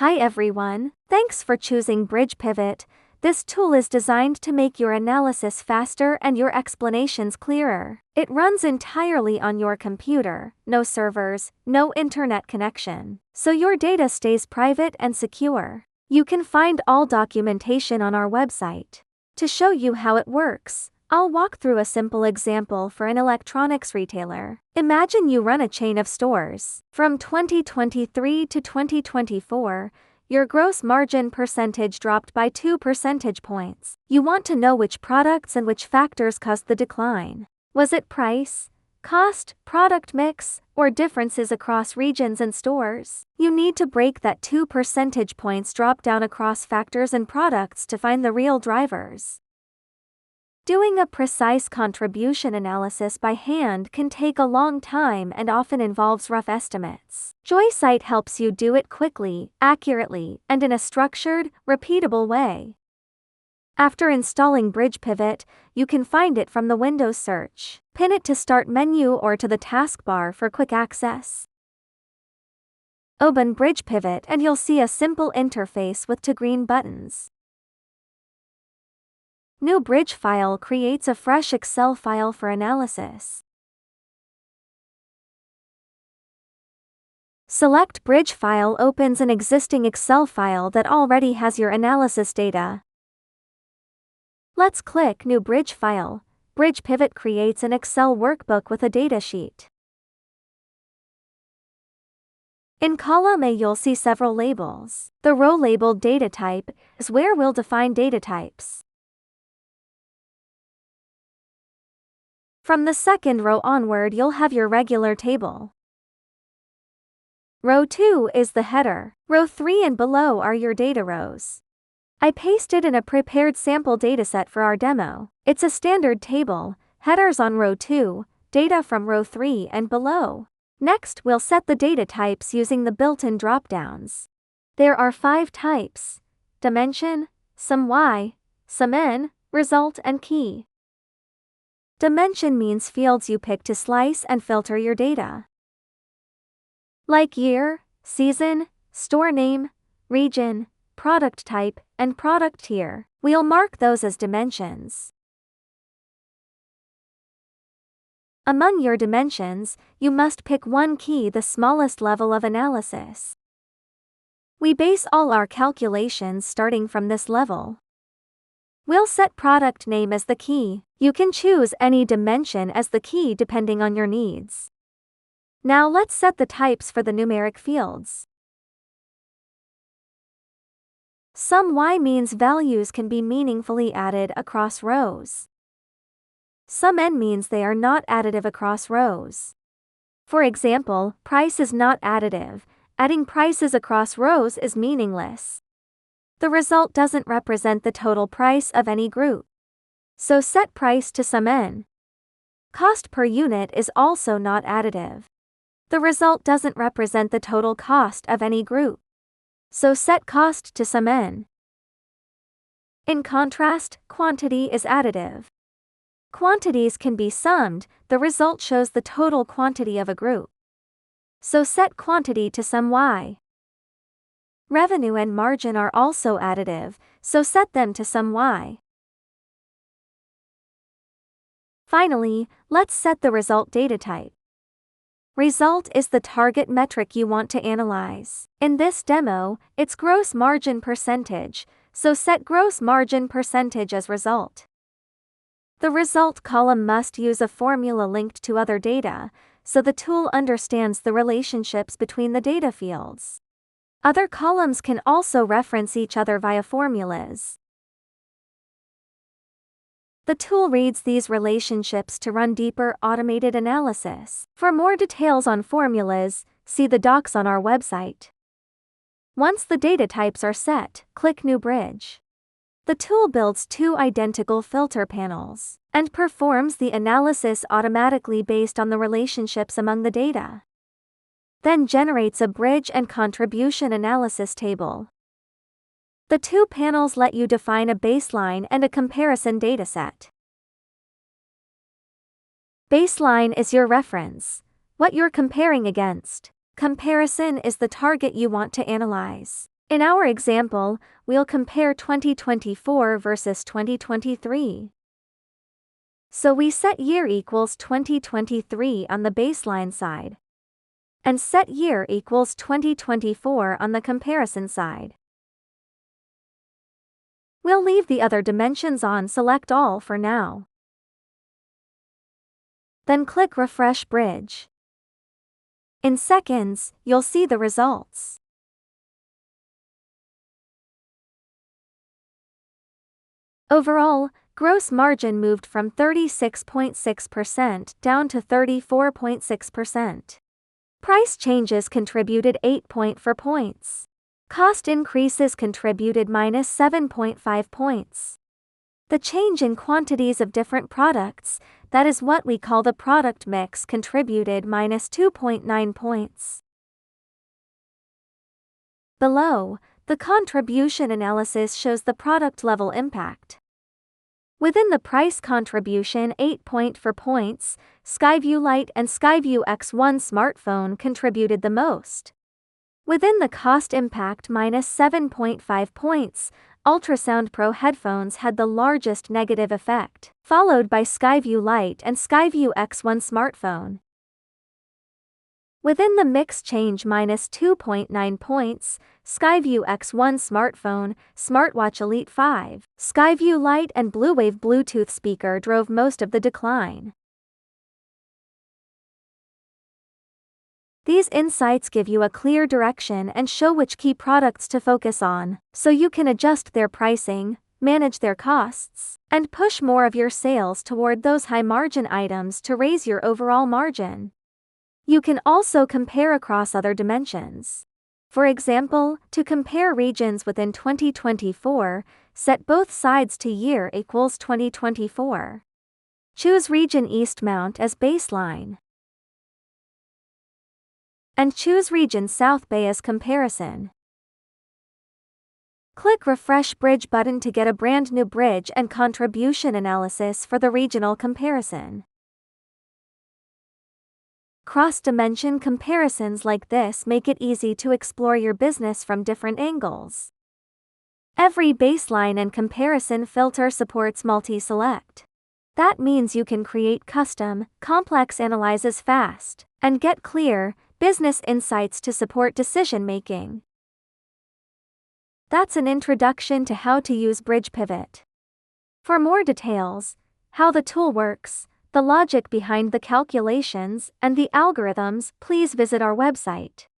Hi everyone, thanks for choosing BridgePivot. This tool is designed to make your analysis faster and your explanations clearer. It runs entirely on your computer, no servers, no internet connection, so your data stays private and secure. You can find all documentation on our website. To show you how it works, I'll walk through a simple example for an electronics retailer. Imagine you run a chain of stores. From 2023 to 2024, your gross margin percentage dropped by 2 percentage points. You want to know which products and which factors caused the decline. Was it price, cost, product mix, or differences across regions and stores? You need to break that 2 percentage points drop down across factors and products to find the real drivers. Doing a precise contribution analysis by hand can take a long time and often involves rough estimates. Joysight helps you do it quickly, accurately, and in a structured, repeatable way. After installing BridgePivot, you can find it from the Windows search. Pin it to Start menu or to the taskbar for quick access. Open BridgePivot and you'll see a simple interface with two green buttons. New Bridge file creates a fresh Excel file for analysis. Select Bridge file opens an existing Excel file that already has your analysis data. Let's click New Bridge file. BridgePivot creates an Excel workbook with a datasheet. In column A you'll see several labels. The row labeled Data Type is where we'll define data types. From the second row onward you'll have your regular table. Row 2 is the header. Row 3 and below are your data rows. I pasted in a prepared sample dataset for our demo. It's a standard table, headers on row 2, data from row 3 and below. Next we'll set the data types using the built-in drop-downs. There are 5 types: dimension, sum y, sum n, result and key. Dimension means fields you pick to slice and filter your data. Like year, season, store name, region, product type, and product tier. We'll mark those as dimensions. Among your dimensions, you must pick one key, the smallest level of analysis. We base all our calculations starting from this level. We'll set product name as the key. You can choose any dimension as the key depending on your needs. Now let's set the types for the numeric fields. Sum y means values can be meaningfully added across rows. Sum n means they are not additive across rows. For example, price is not additive. Adding prices across rows is meaningless. The result doesn't represent the total price of any group. So set price to sum n. Cost per unit is also not additive. The result doesn't represent the total cost of any group. So set cost to sum n. In contrast, quantity is additive. Quantities can be summed, the result shows the total quantity of a group. So set quantity to sum y. Revenue and margin are also additive, so set them to sum y. Finally, let's set the result data type. Result is the target metric you want to analyze. In this demo, it's gross margin percentage, so set gross margin percentage as result. The result column must use a formula linked to other data, so the tool understands the relationships between the data fields. Other columns can also reference each other via formulas. The tool reads these relationships to run deeper automated analysis. For more details on formulas, see the docs on our website. Once the data types are set, click New Bridge. The tool builds 2 identical filter panels and performs the analysis automatically based on the relationships among the data. Then generates a bridge and contribution analysis table. The 2 panels let you define a baseline and a comparison dataset. Baseline is your reference, what you're comparing against. Comparison is the target you want to analyze. In our example, we'll compare 2024 versus 2023. So we set year equals 2023 on the baseline side, and set year equals 2024 on the comparison side. We'll leave the other dimensions on Select All for now. Then click Refresh Bridge. In seconds, you'll see the results. Overall, gross margin moved from 36.6% down to 34.6%. Price changes contributed 8.4 points. Cost increases contributed minus 7.5 points. The change in quantities of different products, that is what we call the product mix, contributed minus 2.9 points. Below, the contribution analysis shows the product level impact. Within the price contribution, 8.4 points, Skyview Lite and Skyview X1 smartphone contributed the most. Within the cost impact, minus 7.5 points, Ultrasound Pro headphones had the largest negative effect, followed by Skyview Lite and Skyview X1 smartphone. Within the mix change, minus 2.9 points, Skyview X1 smartphone, Smartwatch Elite 5, Skyview Lite and Bluewave Bluetooth speaker drove most of the decline. These insights give you a clear direction and show which key products to focus on, so you can adjust their pricing, manage their costs, and push more of your sales toward those high-margin items to raise your overall margin. You can also compare across other dimensions. For example, to compare regions within 2024, set both sides to year equals 2024. Choose region East Mount as baseline, and choose region South Bay as comparison. Click Refresh Bridge button to get a brand new bridge and contribution analysis for the regional comparison. Cross-dimension comparisons like this make it easy to explore your business from different angles. Every baseline and comparison filter supports multi-select. That means you can create custom, complex analyses fast, and get clear, business insights to support decision-making. That's an introduction to how to use BridgePivot. For more details, how the tool works, the logic behind the calculations, and the algorithms, please visit our website.